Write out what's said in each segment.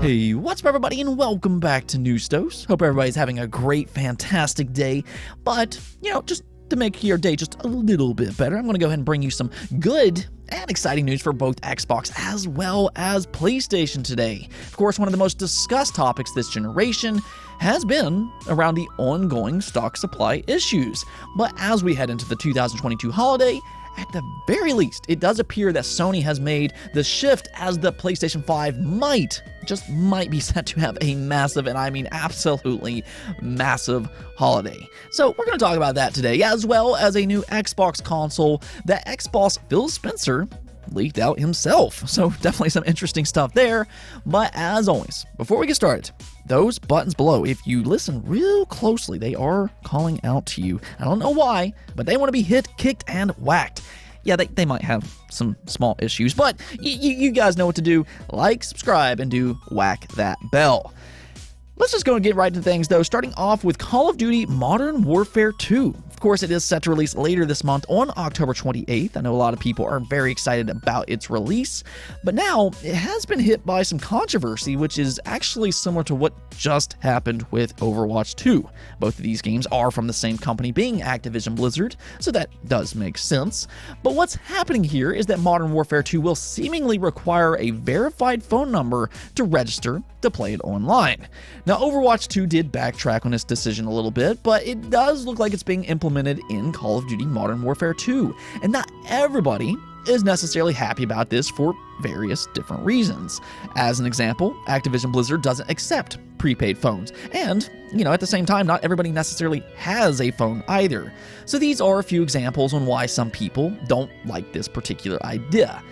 Hey, what's up everybody, and welcome back to News Dose. Hope everybody's having a great, fantastic day. But, just to make your day just a little bit better, I'm going to go ahead and bring you some good and exciting news for both Xbox as well as PlayStation today. Of course, one of the most discussed topics this generation has been around the ongoing stock supply issues. But as we head into the 2022 holiday, at the very least, it does appear that Sony has made the shift, as the PlayStation 5 might be set to have a massive, and I mean absolutely massive, holiday. So we're going to talk about that today, as well as a new Xbox console that Xbox Phil Spencer leaked out himself. So definitely some interesting stuff there. But as always, before we get started, those buttons below, if you listen real closely, they are calling out to you. I don't know why, but they want to be hit, kicked, and whacked. Yeah, they might have some small issues, but you guys know what to do. Like, subscribe, and do whack that bell. Let's just go and get right into things, though, starting off with Call of Duty Modern Warfare 2. Of course, it is set to release later this month on October 28th. I know a lot of people are very excited about its release, but now it has been hit by some controversy, which is actually similar to what just happened with Overwatch 2. Both of these games are from the same company, being Activision Blizzard, so that does make sense. But what's happening here is that Modern Warfare 2 will seemingly require a verified phone number to register to play it online. Now, Overwatch 2 did backtrack on this decision a little bit, but it does look like it's being implemented in Call of Duty Modern Warfare 2, and not everybody is necessarily happy about this for various different reasons. As an example, Activision Blizzard doesn't accept prepaid phones, and, at the same time, not everybody necessarily has a phone either. So these are a few examples on why some people don't like this particular idea.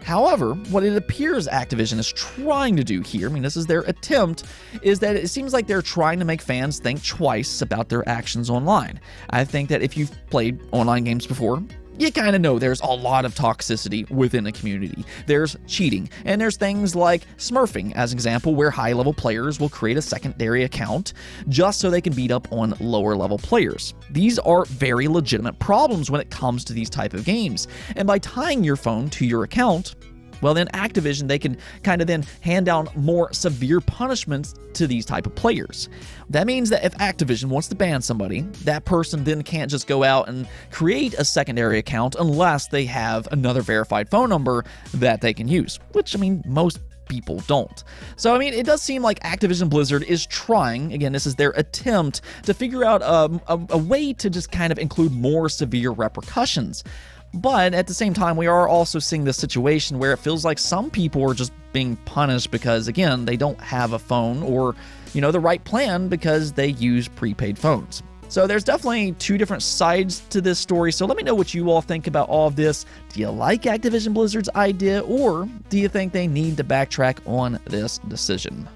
However, what it appears Activision is trying to do here, this is their attempt, is that it seems like they're trying to make fans think twice about their actions online. I think that if you've played online games before, you kind of know there's a lot of toxicity within a community. There's cheating, and there's things like smurfing, as an example, where high-level players will create a secondary account just so they can beat up on lower-level players. These are very legitimate problems when it comes to these type of games, and by tying your phone to your account, well, then Activision, they can kind of then hand down more severe punishments to these type of players. That means that if Activision wants to ban somebody, that person then can't just go out and create a secondary account unless they have another verified phone number that they can use, which, most people don't. So, it does seem like Activision Blizzard is trying, again, this is their attempt to figure out a way to just kind of include more severe repercussions. But at the same time, we are also seeing this situation where it feels like some people are just being punished because, again, they don't have a phone or, the right plan because they use prepaid phones. So there's definitely two different sides to this story. So let me know what you all think about all of this. Do you like Activision Blizzard's idea, or do you think they need to backtrack on this decision?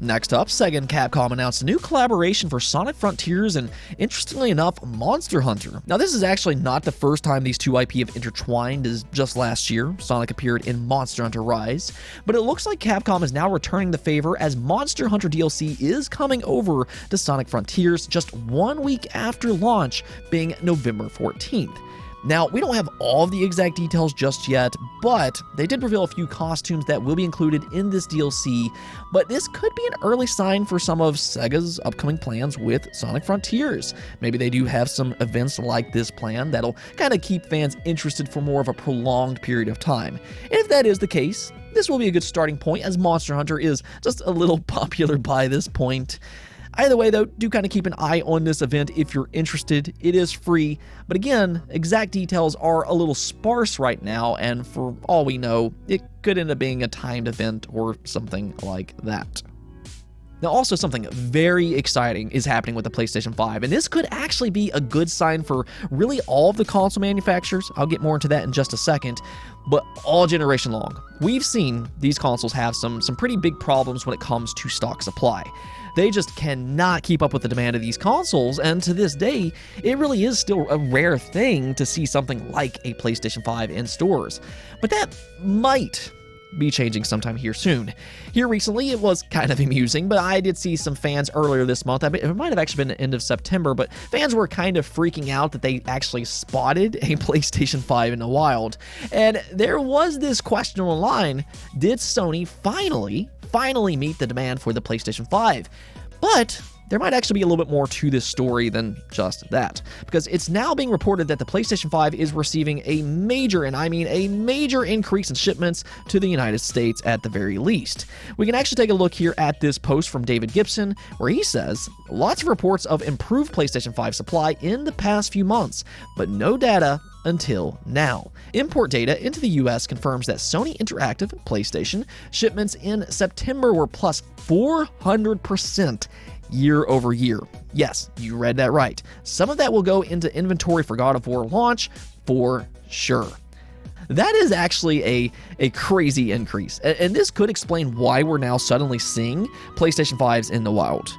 Next up, Sega and Capcom announced a new collaboration for Sonic Frontiers and, interestingly enough, Monster Hunter. Now, this is actually not the first time these two IP have intertwined, as just last year, Sonic appeared in Monster Hunter Rise, but it looks like Capcom is now returning the favor, as Monster Hunter DLC is coming over to Sonic Frontiers just 1 week after launch, being November 14th. Now, we don't have all of the exact details just yet, but they did reveal a few costumes that will be included in this DLC, but this could be an early sign for some of Sega's upcoming plans with Sonic Frontiers. Maybe they do have some events like this planned that'll kind of keep fans interested for more of a prolonged period of time. And if that is the case, this will be a good starting point, as Monster Hunter is just a little popular by this point. Either way, though, do kind of keep an eye on this event if you're interested. It is free, but again, exact details are a little sparse right now, and for all we know, it could end up being a timed event or something like that. Now, also something very exciting is happening with the PlayStation 5, and this could actually be a good sign for really all of the console manufacturers. I'll get more into that in just a second, but all generation long. We've seen these consoles have some pretty big problems when it comes to stock supply. They just cannot keep up with the demand of these consoles, and to this day, it really is still a rare thing to see something like a PlayStation 5 in stores. But that might be changing sometime here soon. Here recently, it was kind of amusing, but I did see some fans earlier this month. It might have actually been the end of September, but fans were kind of freaking out that they actually spotted a PlayStation 5 in the wild. And there was this question online: did Sony finally finally meet the demand for the PlayStation 5. But there might actually be a little bit more to this story than just that, because it's now being reported that the PlayStation 5 is receiving a major, and I mean a major, increase in shipments to the United States at the very least. We can actually take a look here at this post from David Gibson, where he says, lots of reports of improved PlayStation 5 supply in the past few months, but no data until now. Import data into the US confirms that Sony Interactive PlayStation shipments in September were plus 400% year over year. Yes, you read that right. Some of that will go into inventory for God of War launch for sure. That is actually a crazy increase, and this could explain why we're now suddenly seeing PlayStation 5s in the wild.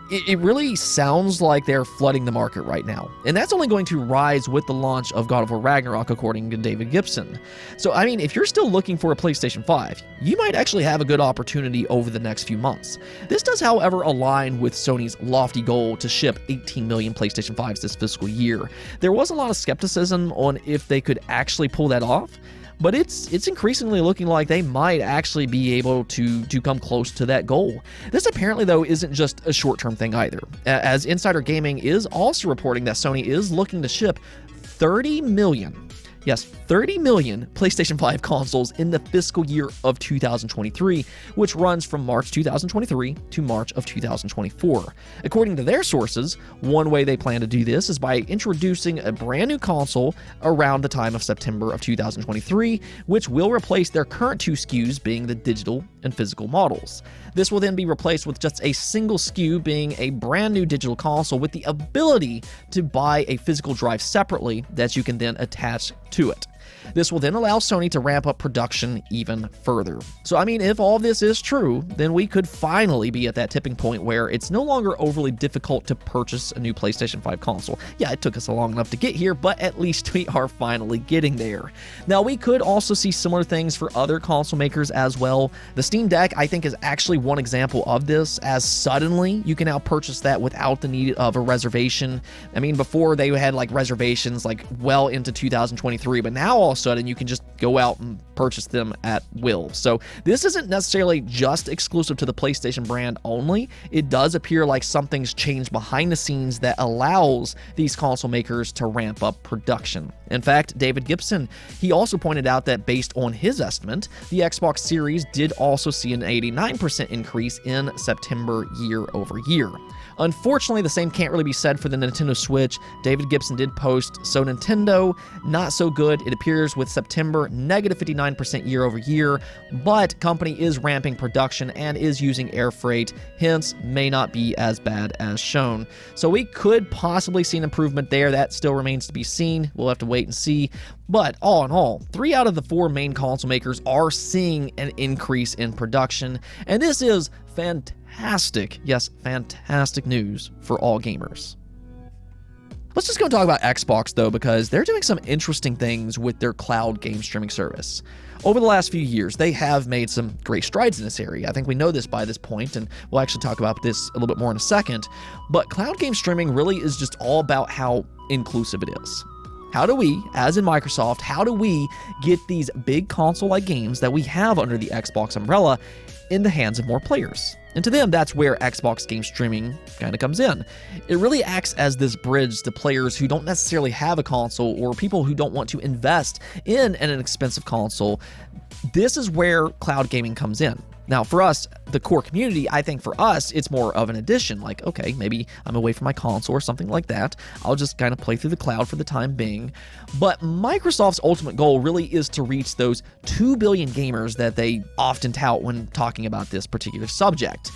It really sounds like they're flooding the market right now, and that's only going to rise with the launch of God of War Ragnarok, according to David Gibson. So, I mean, if you're still looking for a PlayStation 5, you might actually have a good opportunity over the next few months. This does, however, align with Sony's lofty goal to ship 18 million PlayStation 5s this fiscal year. There was a lot of skepticism on if they could actually pull that off, but it's increasingly looking like they might actually be able to come close to that goal. This apparently, though, isn't just a short-term thing either, as Insider Gaming is also reporting that Sony is looking to ship 30 million, yes, 30 million PlayStation 5 consoles in the fiscal year of 2023, which runs from March 2023 to March of 2024. According to their sources, one way they plan to do this is by introducing a brand new console around the time of September of 2023, which will replace their current two SKUs being the digital and physical models. This will then be replaced with just a single SKU being a brand new digital console with the ability to buy a physical drive separately that you can then attach to it. This will then allow Sony to ramp up production even further. So, I mean, if all of this is true, then we could finally be at that tipping point where it's no longer overly difficult to purchase a new PlayStation 5 console. Yeah, it took us long enough to get here, but at least we are finally getting there. Now, we could also see similar things for other console makers as well. The Steam Deck, I think, is actually one example of this, as suddenly you can now purchase that without the need of a reservation. I mean, before they had like reservations like well into 2023, but now all of a sudden you can just go out and purchase them at will. So this isn't necessarily just exclusive to the PlayStation brand only. It does appear like something's changed behind the scenes that allows these console makers to ramp up production. In fact, David Gibson, he also pointed out that based on his estimate, the Xbox Series did also see an 89% increase in September year over year. Unfortunately, the same can't really be said for the Nintendo Switch. David Gibson did post, so Nintendo, not so good. It appears with September, negative 59% year over year, but company is ramping production and is using air freight, hence may not be as bad as shown. So we could possibly see an improvement there. That still remains to be seen. We'll have to wait and see. But all in all, 3 out of the 4 main console makers are seeing an increase in production, and this is fantastic, yes, fantastic news for all gamers. Let's just go and talk about Xbox, though, because they're doing some interesting things with their cloud game streaming service. Over the last few years, they have made some great strides in this area. I think we know this by this point, and we'll actually talk about this a little bit more in a second. But cloud game streaming really is just all about how inclusive it is. How do we, as in Microsoft, how do we get these big console-like games that we have under the Xbox umbrella in the hands of more players? And to them, that's where Xbox game streaming kind of comes in. It really acts as this bridge to players who don't necessarily have a console or people who don't want to invest in an expensive console. This is where cloud gaming comes in. Now, for us, the core community, I think for us, it's more of an addition. Like, okay, maybe I'm away from my console or something like that. I'll just kind of play through the cloud for the time being. But Microsoft's ultimate goal really is to reach those 2 billion gamers that they often tout when talking about this particular subject.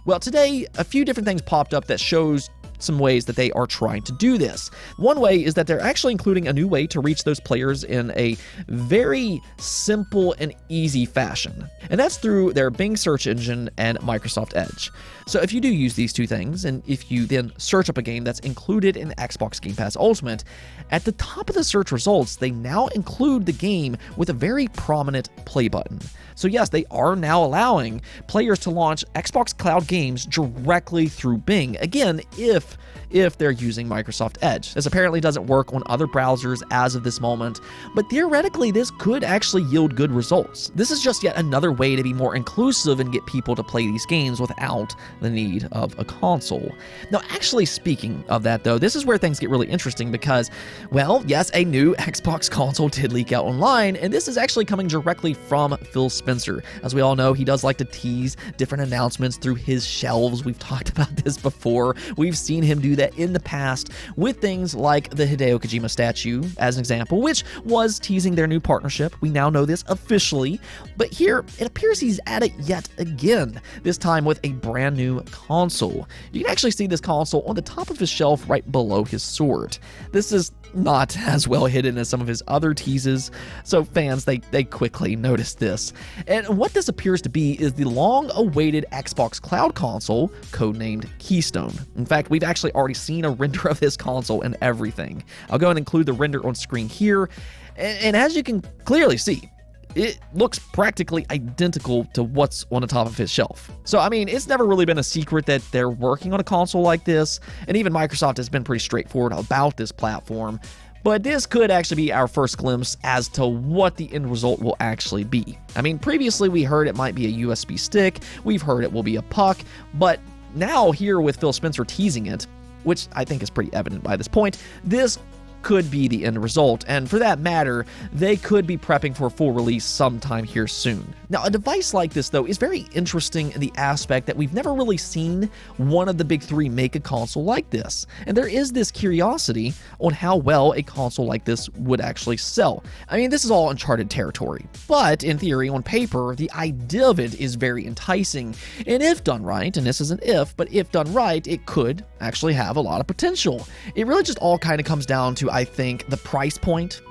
Well, today, a few different things popped up that shows some ways that they are trying to do this. One way is that they're actually including a new way to reach those players in a very simple and easy fashion, and that's through their Bing search engine and Microsoft Edge. So if you do use these two things, and if you then search up a game that's included in Xbox Game Pass Ultimate, at the top of the search results, they now include the game with a very prominent play button. So yes, they are now allowing players to launch Xbox Cloud games directly through Bing, again, if if they're using Microsoft Edge. This apparently doesn't work on other browsers as of this moment, but theoretically this could actually yield good results. This is just yet another way to be more inclusive and get people to play these games without the need of a console. Now, actually speaking of that though, this is where things get really interesting because, well, yes, a new Xbox console did leak out online, and this is actually coming directly from Phil Spencer. As we all know, he does like to tease different announcements through his shelves. We've talked about this before. We've seen him do that in the past with things like the Hideo Kojima statue, as an example, which was teasing their new partnership. We now know this officially, but here it appears he's at it yet again, this time with a brand new console. You can actually see this console on the top of his shelf right below his sword. This is not as well hidden as some of his other teases, so fans, they quickly noticed this. And what this appears to be is the long-awaited Xbox Cloud console, codenamed Keystone. In fact, we've actually already seen a render of this console and everything. I'll go and include the render on screen here, and as you can clearly see, it looks practically identical to what's on the top of his shelf. So, I mean, it's never really been a secret that they're working on a console like this, and even Microsoft has been pretty straightforward about this platform. But this could actually be our first glimpse as to what the end result will actually be. I mean, previously we heard it might be a USB stick, we've heard it will be a puck, but now here with Phil Spencer teasing it, which I think is pretty evident by this point, this could be the end result, and for that matter, they could be prepping for full release sometime here soon. Now, a device like this, though, is very interesting in the aspect that we've never really seen one of the big three make a console like this, and there is this curiosity on how well a console like this would actually sell. I mean, this is all uncharted territory, but in theory, on paper, the idea of it is very enticing, and if done right, and this is an if, but if done right, it could actually have a lot of potential. It really just all kind of comes down to, I think, the price point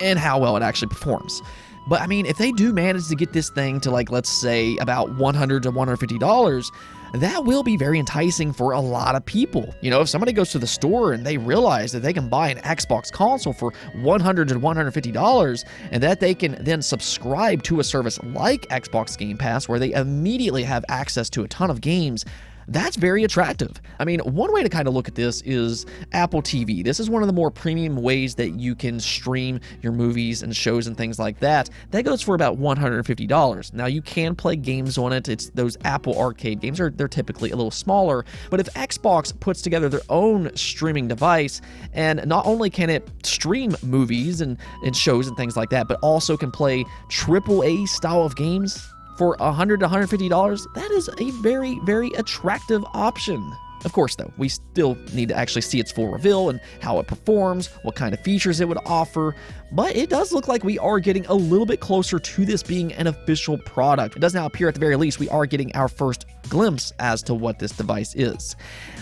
and how well it actually performs. But I mean, if they do manage to get this thing to, like, let's say about $100 to $150, that will be very enticing for a lot of people. You know, if somebody goes to the store and they realize that they can buy an Xbox console for $100 to $150 and that they can then subscribe to a service like Xbox Game Pass where they immediately have access to a ton of games, that's very attractive. I mean, one way to kind of look at this is Apple TV. This is one of the more premium ways that you can stream your movies and shows and things like that. That goes for about $150. Now, you can play games on it. It's those Apple Arcade games. They're typically a little smaller, but if Xbox puts together their own streaming device, and not only can it stream movies and shows and things like that, but also can play AAA style of games for $100 to $150, that is a very, very attractive option. Of course, though, we still need to actually see its full reveal and how it performs, what kind of features it would offer, but it does look like we are getting a little bit closer to this being an official product. It does now appear, at the very least, we are getting our first glimpse as to what this device is.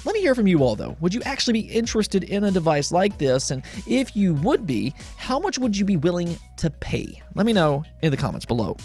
Let me hear from you all, though. Would you actually be interested in a device like this? And if you would be, how much would you be willing to pay? Let me know in the comments below.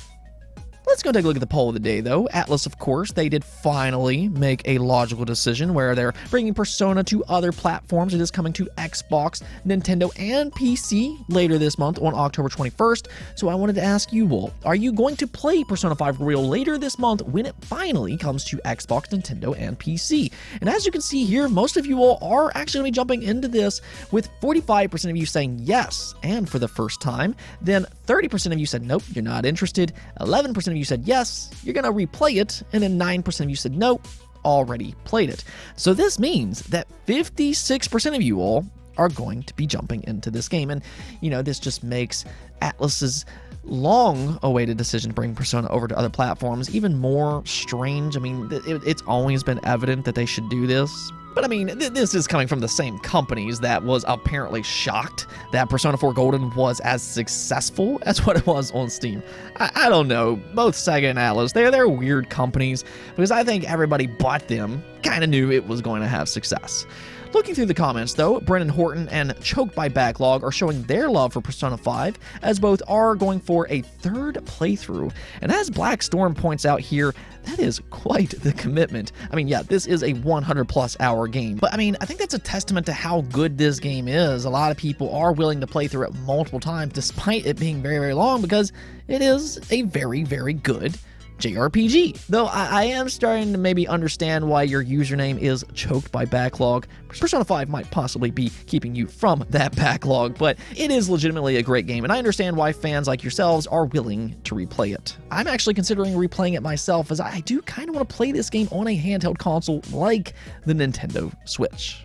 Let's go take a look at the poll of the day, though. Atlas, of course, they did finally make a logical decision where they're bringing Persona to other platforms. It is coming to Xbox, Nintendo, and PC later this month on October 21st. So I wanted to ask you all, are you going to play Persona 5 Royal later this month when it finally comes to Xbox, Nintendo, and PC? And as you can see here, most of you all are actually going to be jumping into this, with 45% of you saying yes, and for the first time. Then 30% of you said nope, you're not interested. 11% of you said yes, you're going to replay it, and then 9% of you said nope, already played it. So this means that 56% of you all are going to be jumping into this game, and you know, this just makes Atlas's long-awaited decision to bring Persona over to other platforms even more strange. I mean, it's always been evident that they should do this. But I mean, this is coming from the same companies that was apparently shocked that Persona 4 Golden was as successful as what it was on Steam. I don't know, both Sega and Atlas, they're weird companies, because I think everybody but them kind of knew it was going to have success. Looking through the comments, though, Brennan Horton and Choked by Backlog are showing their love for Persona 5, as both are going for a third playthrough. And as Black Storm points out here, that is quite the commitment. I mean, yeah, this is a 100+ hour game, but I mean, I think that's a testament to how good this game is. A lot of people are willing to play through it multiple times, despite it being very, very long, because it is a very, very good JRPG. Though I am starting to maybe understand why your username is choked by backlog. Persona 5 might possibly be keeping you from that backlog, but it is legitimately a great game, and I understand why fans like yourselves are willing to replay it. I'm actually considering replaying it myself, as I do kind of want to play this game on a handheld console like the Nintendo Switch.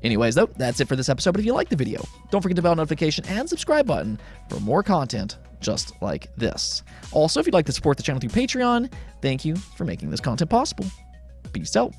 Anyways, though, that's it for this episode, but if you liked the video, don't forget the bell notification and subscribe button for more content just like this. Also, if you'd like to support the channel through Patreon, thank you for making this content possible. Peace out.